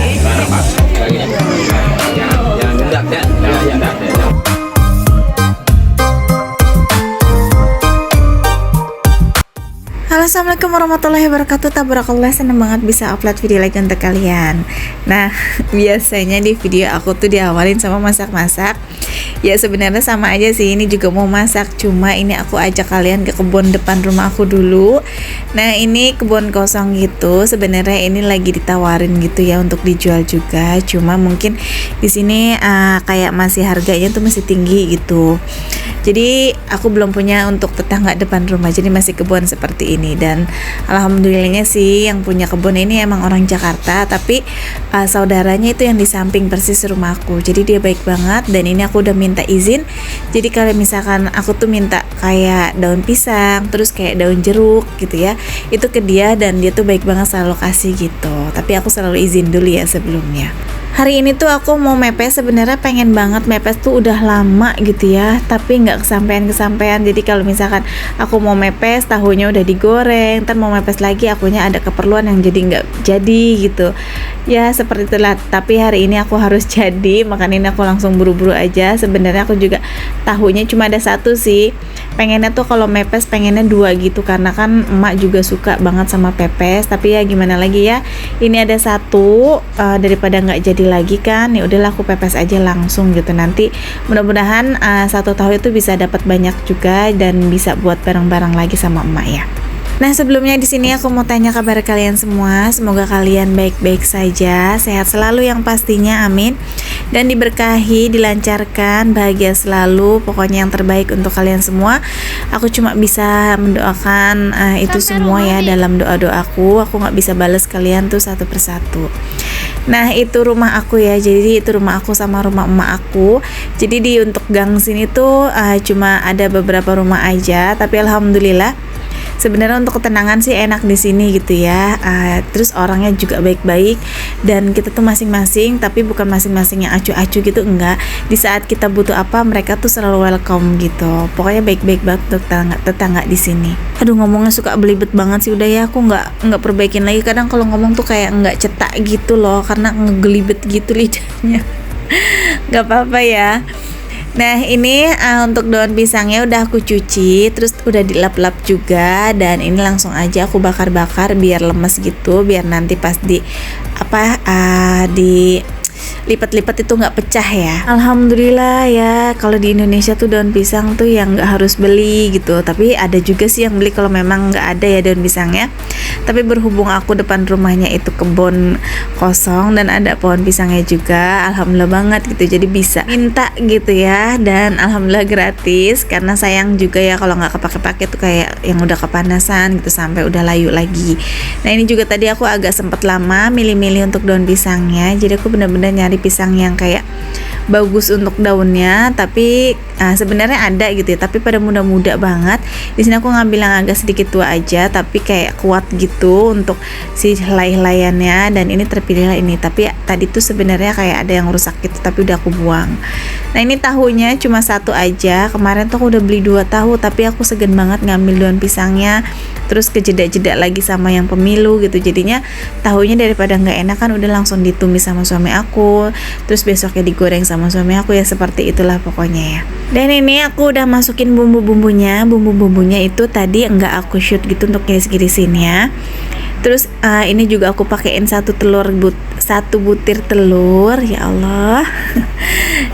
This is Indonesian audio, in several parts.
Jangan gendak ya. Halo, assalamualaikum warahmatullahi wabarakatuh. Tabarakallah, seneng banget bisa upload video lagi untuk kalian. Nah, biasanya di video aku tuh diawalin sama masak-masak. Ya sebenarnya sama aja sih, ini juga mau masak, cuma ini aku ajak kalian ke kebun depan rumah aku dulu. Nah, ini kebun kosong gitu. Sebenarnya ini lagi ditawarin gitu ya untuk dijual juga. Cuma mungkin di sini kayak masih harganya tuh masih tinggi gitu. Jadi aku belum punya untuk tetangga depan rumah, jadi masih kebun seperti ini. Dan alhamdulillahnya sih yang punya kebun ini emang orang Jakarta, tapi saudaranya itu yang di samping persis rumahku. Jadi dia baik banget, dan ini aku udah minta izin. Jadi kalau misalkan aku tuh minta kayak daun pisang, terus kayak daun jeruk gitu ya, itu ke dia, dan dia tuh baik banget selalu kasih gitu. Tapi aku selalu izin dulu ya sebelumnya. Hari ini tuh aku mau mepes, sebenarnya pengen banget mepes tuh udah lama gitu ya, tapi nggak kesampean. Jadi kalau misalkan aku mau mepes, tahunya udah digoreng, ntar mau mepes lagi akunya ada keperluan yang jadi nggak jadi gitu. Ya seperti itulah, tapi hari ini aku harus jadi, makanya ini aku langsung buru-buru aja. Sebenarnya aku juga tahunya cuma ada satu sih. Pengennya tuh kalau mepes pengennya 2 gitu, karena kan emak juga suka banget sama pepes, tapi ya gimana lagi ya, ini ada satu, daripada nggak jadi lagi kan, ya udahlah aku pepes aja langsung gitu. Nanti mudah-mudahan 1 tahun itu bisa dapat banyak juga dan bisa buat barang-barang lagi sama emak ya. Nah, sebelumnya di sini aku mau tanya kabar kalian semua. Semoga kalian baik-baik saja, sehat selalu yang pastinya, amin. Dan diberkahi, dilancarkan, bahagia selalu. Pokoknya yang terbaik untuk kalian semua. Aku cuma bisa mendoakan itu semua ya dalam doa-doaku. Aku nggak bisa balas kalian tuh satu persatu. Nah, itu rumah aku ya. Jadi itu rumah aku sama rumah emak aku. Jadi di untuk gang sini tuh cuma ada beberapa rumah aja, tapi alhamdulillah sebenarnya untuk ketenangan sih enak di sini gitu ya. Terus orangnya juga baik-baik, dan kita tuh masing-masing, tapi bukan masing-masing yang acu-acu gitu, enggak. Di saat kita butuh apa, mereka tuh selalu welcome gitu. Pokoknya baik-baik banget untuk tetangga di sini. Aduh, ngomongnya suka belibet banget sih, udah ya aku nggak perbaikin lagi. Kadang kalau ngomong tuh kayak nggak cetak gitu loh, karena ngegelibet gitu lidahnya. Nggak apa-apa ya. Nah, ini untuk daun pisangnya udah aku cuci, terus udah dilap-lap juga, dan ini langsung aja aku bakar-bakar biar lemes gitu, biar nanti pas di lipat-lipat itu nggak pecah ya. Alhamdulillah ya, kalau di Indonesia tuh daun pisang tuh yang nggak harus beli gitu, tapi ada juga sih yang beli kalau memang nggak ada ya daun pisangnya. Tapi berhubung aku depan rumahnya itu kebun kosong dan ada pohon pisangnya juga, alhamdulillah banget gitu, jadi bisa minta gitu ya. Dan alhamdulillah gratis, karena sayang juga ya kalau nggak kepake-pake tuh kayak yang udah kepanasan gitu sampai udah layu lagi. Nah, ini juga tadi aku agak sempet lama milih-milih untuk daun pisangnya, jadi aku benar-benar nyari pisang yang kayak bagus untuk daunnya, tapi sebenarnya ada gitu ya, tapi pada muda-muda banget. Di sini aku ngambil yang agak sedikit tua aja, tapi kayak kuat gitu untuk si helai-helaiannya, dan ini terpilihlah ini. Tapi tadi tuh sebenarnya kayak ada yang rusak gitu, tapi udah aku buang. Nah, ini tahunya cuma 1 aja. Kemarin tuh aku udah beli 2 tahu, tapi aku segan banget ngambil daun pisangnya, terus kejeda-jeda lagi sama yang pemilu gitu. Jadinya tahunya daripada nggak enak kan, udah langsung ditumis sama suami aku, terus besoknya digoreng sama suami aku ya. Seperti itulah pokoknya ya. Dan ini aku udah masukin bumbu-bumbunya itu tadi nggak aku shoot gitu untuk iris-irisinnya. Terus ini juga aku pakein 1 butir telur, ya Allah.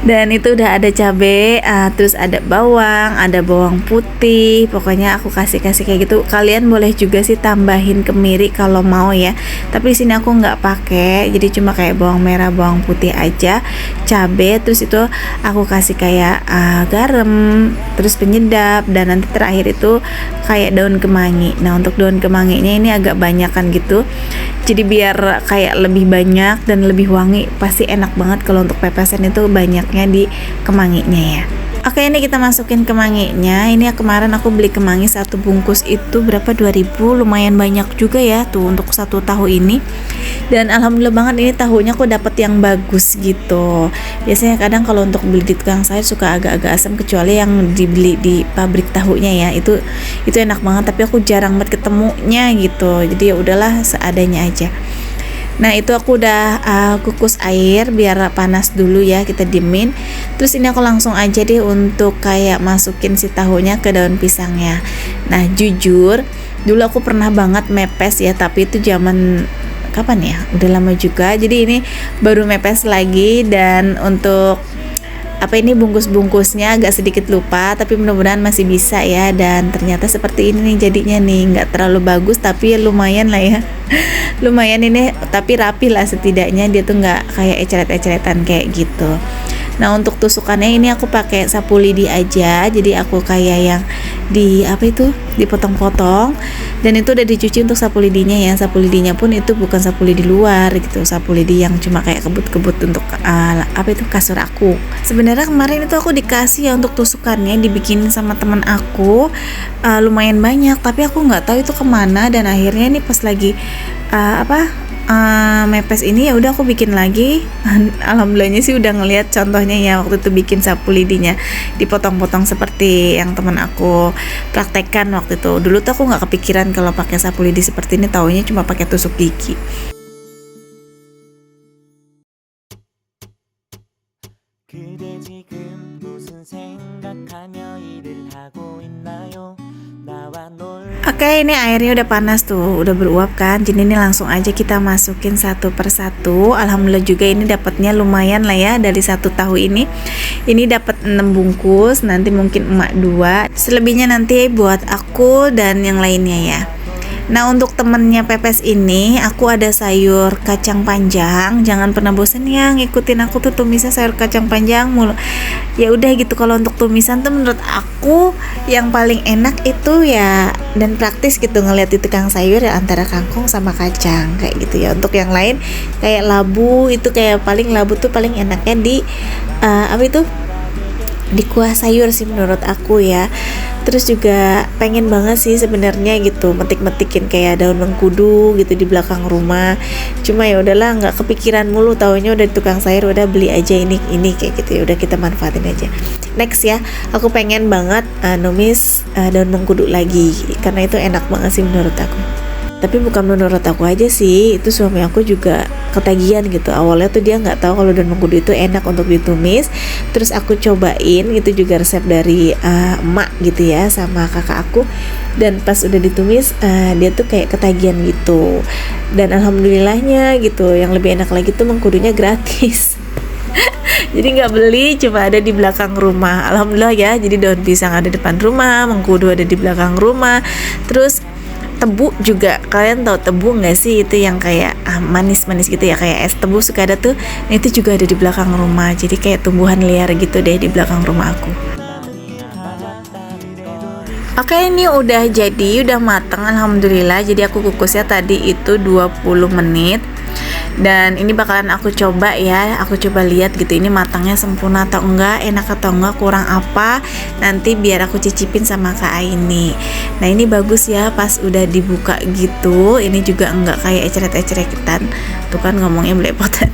Dan itu udah ada cabe, terus ada bawang putih. Pokoknya aku kasih kayak gitu. Kalian boleh juga sih tambahin kemiri kalau mau ya. Tapi di sini aku nggak pakai, jadi cuma kayak bawang merah, bawang putih aja, cabe. Terus itu aku kasih kayak garam, terus penyedap, dan nanti terakhir itu kayak daun kemangi. Nah, untuk daun kemanginya ini agak banyak kan gitu, jadi biar kayak lebih banyak dan lebih wangi. Pasti enak banget kalau untuk pepesan itu banyaknya di kemanginya ya. Oke, ini kita masukin kemanginya. Ini ya, kemarin aku beli kemangi 1 bungkus itu berapa, 2.000, lumayan banyak juga ya tuh untuk 1 tahu ini. Dan alhamdulillah banget ini tahunya aku dapet yang bagus gitu. Biasanya kadang kalau untuk beli di tukang sayur suka agak-agak asam, kecuali yang dibeli di pabrik tahunya ya, itu enak banget. Tapi aku jarang banget ketemunya gitu, jadi ya udahlah seadanya aja. Nah itu aku udah kukus air biar panas dulu ya, kita diemin. Terus ini aku langsung aja deh untuk kayak masukin si tahunya ke daun pisangnya. Nah jujur dulu aku pernah banget mepes ya, tapi itu zaman kapan ya, udah lama juga. Jadi ini baru mepes lagi, dan untuk apa ini bungkus-bungkusnya agak sedikit lupa, tapi mudah-mudahan masih bisa ya. Dan ternyata seperti ini nih jadinya nih, nggak terlalu bagus tapi lumayan lah ya. Lumayan ini, tapi rapi lah setidaknya, dia tuh nggak kayak eceret-eceretan kayak gitu. Nah untuk tusukannya ini aku pakai sapu lidi aja, jadi aku kayak yang di apa itu dipotong-potong, dan itu udah dicuci untuk sapu lidinya ya. Sapu lidinya pun itu bukan sapu lidi luar gitu, sapu lidi yang cuma kayak kebut-kebut untuk apa itu kasur aku. Sebenarnya kemarin itu aku dikasih ya untuk tusukannya, dibikinin sama teman aku lumayan banyak, tapi aku nggak tahu itu kemana. Dan akhirnya nih pas lagi mepes ini ya udah aku bikin lagi. Alhamdulillahnya sih udah ngelihat contohnya ya, waktu itu bikin sapu lidinya dipotong-potong seperti yang teman aku praktekkan waktu itu. Dulu tuh aku nggak kepikiran kalau pakai sapu lidi seperti ini, taunya cuma pakai tusuk gigi. 그대 지금 무슨 생각하며 일을 하고 있나요? 나와 놀 Oke, ini airnya udah panas tuh, udah beruap kan. Jadi ini langsung aja kita masukin satu persatu. Alhamdulillah juga ini dapatnya lumayan lah ya, dari satu tahu ini. Ini dapat 6 bungkus, nanti mungkin emak 2. Selebihnya nanti buat aku dan yang lainnya ya. Nah untuk temennya pepes ini aku ada sayur kacang panjang. Jangan pernah bosen ya ngikutin aku tuh tumisnya sayur kacang panjang mulu. Ya udah gitu, kalau untuk tumisan tuh menurut aku yang paling enak itu ya, dan praktis gitu ngeliat di tukang sayur ya, antara kangkung sama kacang kayak gitu ya. Untuk yang lain kayak labu itu, kayak paling labu tuh paling enaknya di apa itu di kuah sayur sih menurut aku ya. Terus juga pengen banget sih sebenarnya gitu metik-metikin kayak daun mengkudu gitu di belakang rumah. Cuma ya udahlah, nggak kepikiran mulu, taunya udah di tukang sayur, udah beli aja ini kayak gitu ya, udah kita manfaatin aja. Next ya, aku pengen banget numis daun mengkudu lagi karena itu enak banget sih menurut aku. Tapi bukan menurut aku aja sih, itu suami aku juga ketagihan gitu. Awalnya tuh dia nggak tahu kalau daun mengkudu itu enak untuk ditumis. Terus aku cobain, itu juga resep dari emak gitu ya, sama kakak aku. Dan pas udah ditumis dia tuh kayak ketagihan gitu. Dan alhamdulillahnya gitu, yang lebih enak lagi tuh mengkudunya gratis. Jadi nggak beli, cuma ada di belakang rumah. Alhamdulillah ya, jadi daun pisang ada depan rumah, mengkudu ada di belakang rumah. Terus tebu juga, kalian tahu tebu nggak sih, itu yang kayak manis-manis gitu ya, kayak es tebu suka ada tuh. Nah itu juga ada di belakang rumah, jadi kayak tumbuhan liar gitu deh di belakang rumah aku. Oke, ini udah jadi, udah mateng alhamdulillah. Jadi aku kukusnya tadi itu 20 menit. Dan ini bakalan aku coba ya, aku coba lihat gitu ini matangnya sempurna atau enggak, enak atau enggak, kurang apa, nanti biar aku cicipin sama Kak Aini. Nah ini bagus ya, pas udah dibuka gitu, ini juga enggak kayak eceret-eceretan. Tuh kan ngomongnya belepotan.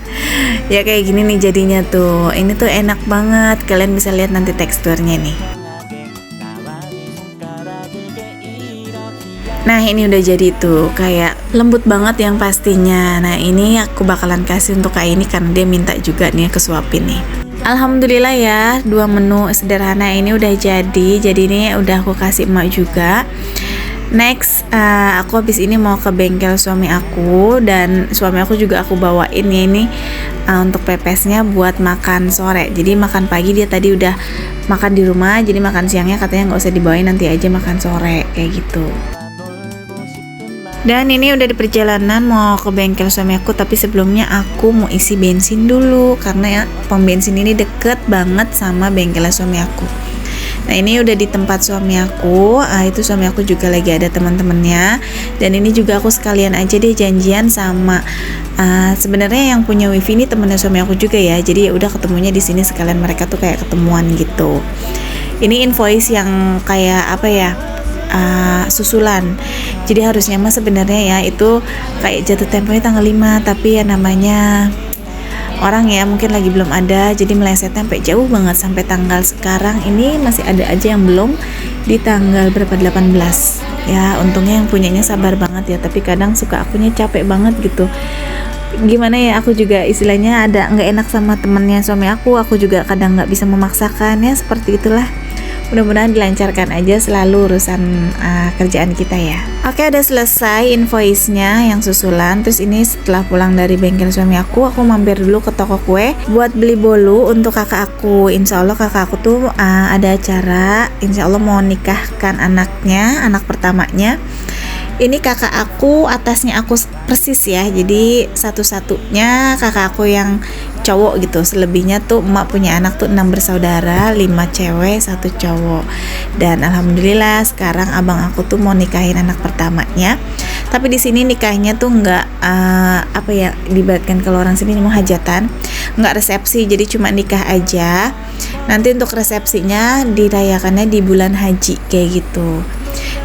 Ya kayak gini nih jadinya tuh. Ini tuh enak banget, kalian bisa lihat nanti teksturnya nih. Nah ini udah jadi tuh, kayak lembut banget yang pastinya. Nah ini aku bakalan kasih untuk Kak ini karena dia minta juga nih kesuapin nih. Alhamdulillah ya, 2 menu sederhana ini udah jadi. Jadi ini udah aku kasih emak juga. Next, aku habis ini mau ke bengkel suami aku, dan suami aku juga aku bawain ya ini untuk pepesnya buat makan sore. Jadi makan pagi dia tadi udah makan di rumah, jadi makan siangnya katanya nggak usah dibawain, nanti aja makan sore kayak gitu. Dan ini udah di perjalanan mau ke bengkel suami aku, tapi sebelumnya aku mau isi bensin dulu karena ya pom bensin ini deket banget sama bengkel suami aku. Nah ini udah di tempat suami aku, itu suami aku juga lagi ada teman-temannya, dan ini juga aku sekalian aja deh janjian sama sebenarnya yang punya wifi ini temennya suami aku juga ya, jadi ya udah ketemunya di sini sekalian, mereka tuh kayak ketemuan gitu. Ini invoice yang kayak apa ya? Susulan. Jadi harusnya mah sebenarnya ya itu kayak jatuh temponya tanggal 5, tapi ya namanya orang ya mungkin lagi belum ada, jadi meleset sampai jauh banget sampai tanggal sekarang ini masih ada aja yang belum di tanggal berapa, 18. Ya untungnya yang punyanya sabar banget ya, tapi kadang suka akunya capek banget gitu. gimana ya, aku juga istilahnya ada nggak enak sama temennya suami aku juga kadang nggak bisa memaksakan ya, seperti itulah. Mudah-mudahan dilancarkan aja selalu urusan kerjaan kita ya. Oke, udah selesai invoice-nya yang susulan. Terus ini setelah pulang dari bengkel suami aku mampir dulu ke toko kue buat beli bolu untuk kakak aku. Insya Allah kakak aku tuh ada acara, insya Allah mau nikahkan anaknya, anak pertamanya. Ini kakak aku, atasnya aku persis ya, jadi satu-satunya kakak aku yang cowok gitu. Selebihnya tuh emak punya anak tuh 6 bersaudara, 5 cewek 1 cowok. Dan alhamdulillah sekarang abang aku tuh mau nikahin anak pertamanya. Tapi di sini nikahnya tuh nggak apa ya, dibatkan kalau orang sini mau hajatan, nggak resepsi, jadi cuma nikah aja. Nanti untuk resepsinya dirayakannya di bulan haji kayak gitu.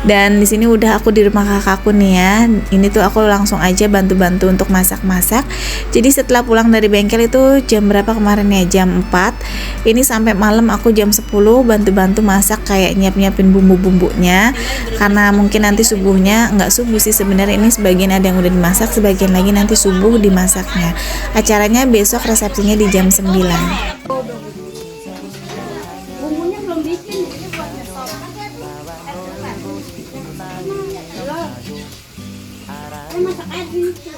Dan di sini udah aku di rumah kakakku nih ya. Ini tuh aku langsung aja bantu-bantu untuk masak-masak. Jadi setelah pulang dari bengkel itu jam berapa kemarin ya? Jam 4. Ini sampai malam aku jam 10 bantu-bantu masak, kayak nyiap-nyiapin bumbu-bumbunya. Karena mungkin nanti subuhnya, nggak subuh sih sebenarnya, ini sebagian ada yang udah dimasak, sebagian lagi nanti subuh dimasaknya. Acaranya besok, resepsinya di jam 9. Bumbunya belum bikin, ini buat nyetop. Masak air gitu.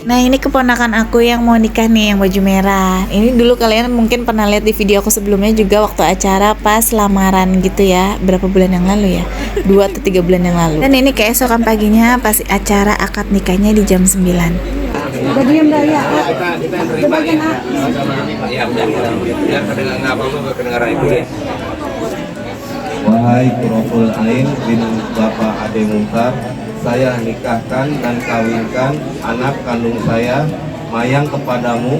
Nah, ini keponakan aku yang mau nikah nih, yang baju merah. Ini dulu kalian mungkin pernah lihat di video aku sebelumnya juga, waktu acara pas lamaran gitu ya. Berapa bulan yang lalu ya? 2 atau 3 bulan yang lalu. Dan ini keesokan paginya pas acara akad nikahnya di jam 9. Udah diam dah ya. Kita terima ya. Ya udah, biar kedengaran nggak apa-apa, kedengaran ibu ya. Wahai Qurratul Ain bin Bapak Ade Muhtar, saya nikahkan dan kawinkan anak kandung saya, Mayang, kepadamu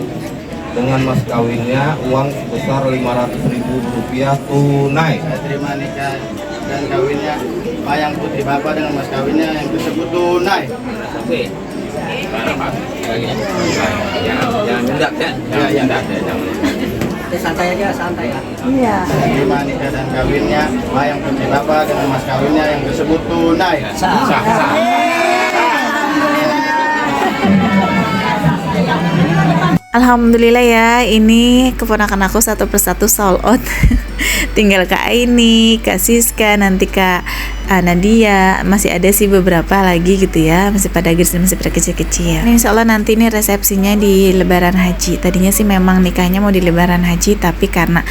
dengan mas kawinnya uang sebesar Rp500.000 tunai. Saya terima nikah dan kawinnya Mayang putri Bapak dengan mas kawinnya yang tersebut tunai. Oke. Jangan mendak ya. Ya, jangan. Santai aja, santai ya. Iya. Saya terima nikah dan kawinnya Mayang putri Bapak dengan mas kawinnya yang tersebut tunai. Sah. Alhamdulillah ya, ini keponakan aku satu persatu sold out. Tinggal Kak Aini, Kak Siska, nanti Kak Nadia, masih ada sih beberapa lagi gitu ya, masih pada kecil-kecil. Nah, insya Allah nanti ini resepsinya di Lebaran Haji. Tadinya sih memang nikahnya mau di Lebaran Haji, tapi karena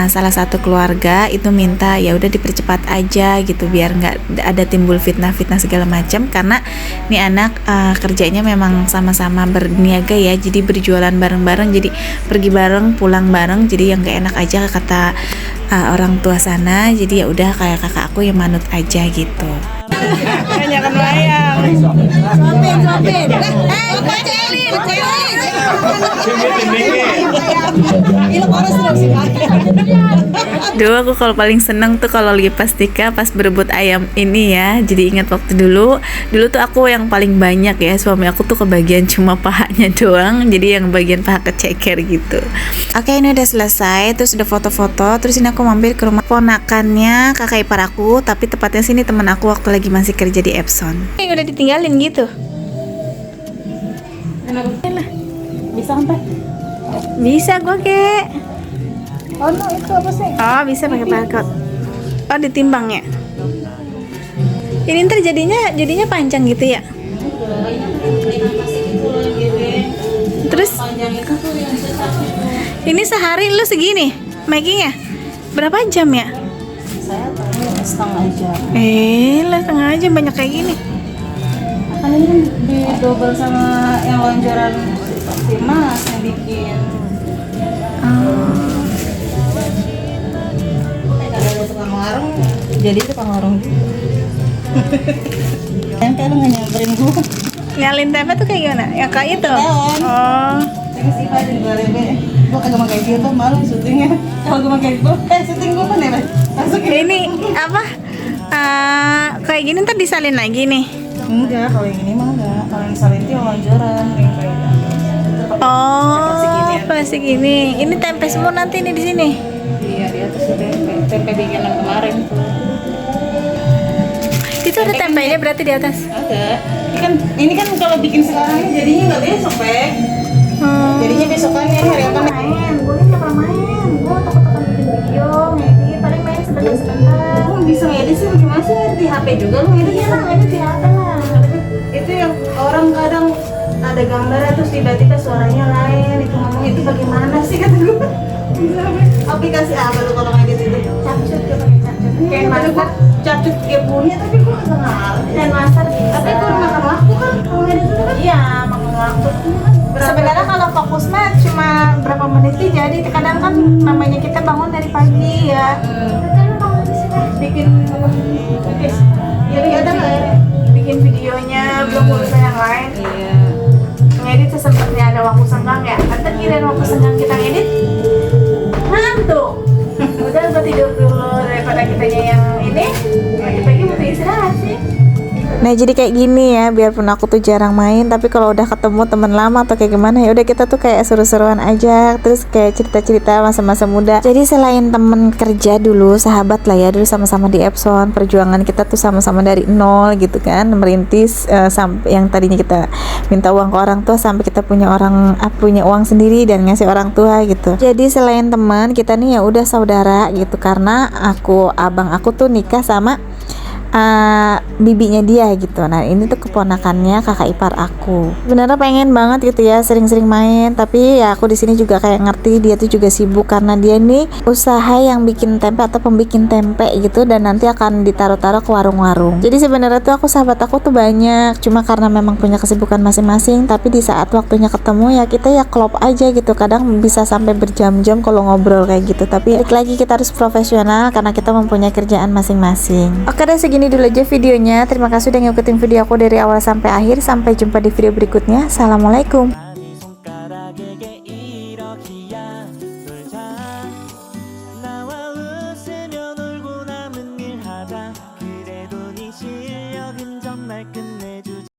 salah satu keluarga itu minta ya udah dipercepat aja gitu, biar nggak ada timbul fitnah-fitnah segala macam. Karena nih anak kerjanya memang sama-sama berniaga ya, jadi berjualan bareng-bareng, jadi pergi bareng, pulang bareng, jadi yang nggak enak aja kata orang tua sana. Jadi ya udah kayak kakak aku yang manut aja gitu. Jangan layang. Suapin. Dulu aku kalau paling seneng tuh kalau lagi pas nikah, pas berebut ayam ini ya. Jadi ingat waktu dulu tuh aku yang paling banyak ya, suami aku tuh kebagian cuma pahanya doang, jadi yang bagian paha keceker gitu. Oke, ini udah selesai, terus udah foto-foto, terus ini aku mampir ke rumah ponakannya kakak ipar aku, tapi tepatnya sini temen aku waktu lagi masih kerja di Epson. Udah ditinggalin gitu. Bisa sampai? Bisa gua kek. Oh no, itu apa sih? Oh, bisa pakai barcode. Oh, ditimbang ya. Ini ntar jadinya panjang gitu ya. Terus ini sehari lu segini makingnya berapa jam ya? Saya setengah jam. Lah setengah jam banyak kayak gini. Kan ini kan di double sama yang lonjoran si Mas yang bikin. Kalau tukang warung, jadi tukang warung juga. Yang kayak lu nggak nyamperin gua. Nyalin tempe tuh kayak gimana? Ya kayak itu. Daun. Oh. Ini sih Pak di Balebe. Gua kagak pakai gitu, malu syutingnya. Kalau gua pakai itu, syuting gua kan ya, Mas. Masukin Ini apa? Kayak gini ntar disalin lagi nih. enggak, kalau yang ini mah enggak. Kalau yang salin itu yang lonjoran, yang kayak Oh, plastik ini. Ini tempe semua nanti nih di sini. iya, di atas itu tempe bikinan kemarin tuh. Di Itu ada tempenya berarti di atas. Ada. Ini kan kalau bikin sekarang jadinya nggak besok, Pe. Jadinya besokannya hari apa? Main, gue nggak pernah main. Gue takut bikin video, ngedit, paling main sebentar-sebentar. Kamu bisa ngedit sih gimana sih? Di HP juga lu ngedit? Iya lah, ngedit di HP lah. Itu yang orang kadang ada gambarnya terus tiba-tiba suaranya lain, itu ngomong itu bagaimana sih kata gue. Aplikasi apa lu kalau ngedit itu? Capcut, gue pakai capcut. Kayak master. Capcut kayak punya tapi gue nggak ngerti. Dan master Tapi itu makan waktu kan kalau ngedit itu kan? Iya, makan waktu. Sebenarnya kalau fokus mah cuma berapa menit sih, jadi kadang kan namanya kita bangun dari pagi ya. Bikin Ya ada nggak ya? bikin videonya belum urusan yang lain. Iya. Ngedit sesempatnya ada waktu senggang ya. Kan kirain waktu senggang kita ngedit ngantuk. Udah gue tidur dulu daripada kitanya yang ini. Pagi-pagi butuh istirahat sih. Nah jadi kayak gini ya, biarpun aku tuh jarang main, tapi kalau udah ketemu teman lama atau kayak gimana ya udah kita tuh kayak seru-seruan aja, terus kayak cerita-cerita masa-masa muda. Jadi selain temen kerja dulu, sahabat lah ya, dulu sama-sama di Epson, perjuangan kita tuh sama-sama dari nol gitu kan, merintis sampai yang tadinya kita minta uang ke orang tua sampai kita punya punya uang sendiri dan ngasih orang tua gitu. Jadi selain teman, kita nih ya udah saudara gitu, karena abang aku tuh nikah sama bibinya dia gitu. Nah ini tuh keponakannya kakak ipar aku. Sebenarnya pengen banget gitu ya sering-sering main, tapi ya aku di sini juga kayak ngerti dia tuh juga sibuk karena dia nih usaha yang bikin tempe atau pembikin tempe gitu, dan nanti akan ditaruh-taruh ke warung-warung. Jadi sebenarnya tuh sahabat aku tuh banyak, cuma karena memang punya kesibukan masing-masing, tapi di saat waktunya ketemu ya kita ya klop aja gitu. Kadang bisa sampai berjam-jam kalau ngobrol kayak gitu, tapi balik lagi kita harus profesional karena kita mempunyai kerjaan masing-masing. Oke deh, segini dulu aja videonya. Terima kasih udah ngikutin video aku dari awal sampai akhir. Sampai jumpa di video berikutnya. Assalamualaikum. 아니 손가락에게 이러기야